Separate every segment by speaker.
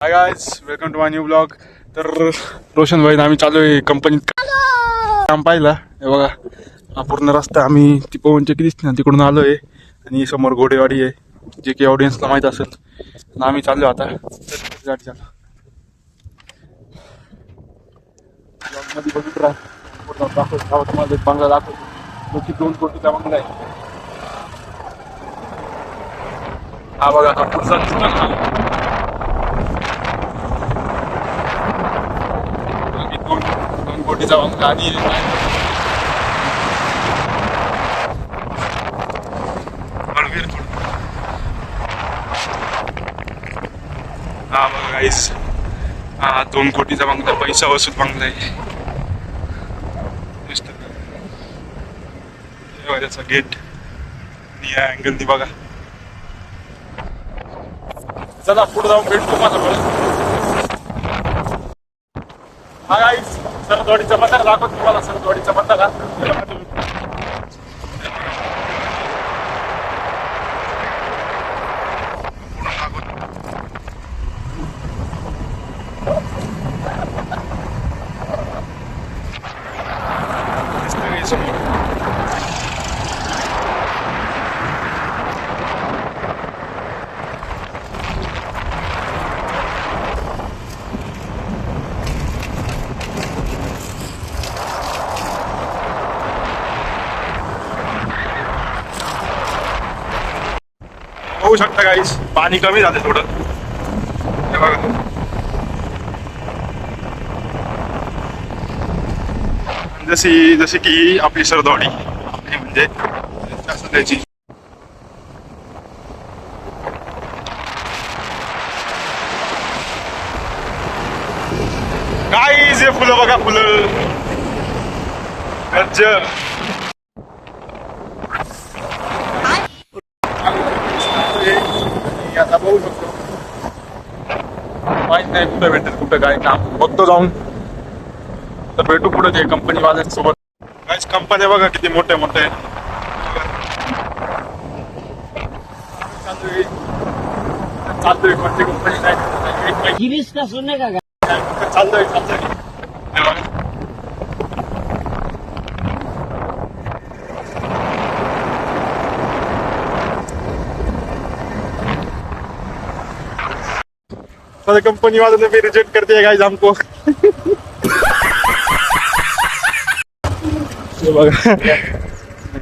Speaker 1: High guys, welcome to my new blog. तर रोशन भाई आम्ही चालू आहे कंपनीत काम पाहिलं. हे बघा, हा पूर्ण रस्ता आम्ही ती पवनची किती दिसते ना तिकडून आलोय आणि समोर घोडेवाडी आहे, जे की ऑडियन्सला माहित असेल. आणि आम्ही चाललो आता गाडी चालू मध्ये बघित राहा. तुम्हाला एक बंगला दाखवतो, जो की 2 कोटीचा बंगला आहे. हा बघा, हा पुढचा दिसतो ना, 2 कोटीचा बंगला. आणि हा बघा गाईस, हा 2 कोटीचा बंगला, पैसा वसूल बंगला आहे. त्याचा गेट आणि या अँगलनी बघा. चला पुढे जाऊन भेटतो मला. हा गाईस, सरदवाडीचा बंधारा दाखवतो तुम्हाला. सरदवाडीचा बंधारा होऊ शकतं गाईस. पाणी कमी झालं थोडं, हे बघा. जशी की आपली सरदवाडी, आपली म्हणजे त्याची गाईस, हे फुलं बघा, फुलं गज्जर. आता बघू शकतो, माहित नाही कुठं भेटेल कुठं काय काम, बघतो जाऊन. तर भेटू पुढे ते कंपनी वाल्यांसोबत. काहीच कंपन्या बघा किती मोठे मोठे चालतोय. कोणती कंपनी नाही चालतोय. कंपनी वाले ने भी रिजेक्ट कर दिया गाइस हमको. बघा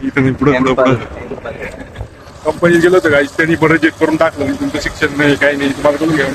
Speaker 1: इथं पुढे कंपनीत गेलो होतो गाइस, त्यांनी पण रिजेक्ट करून टाकलं. तुमचं शिक्षण नाही काही नाही, तुम्हाला करून घ्या.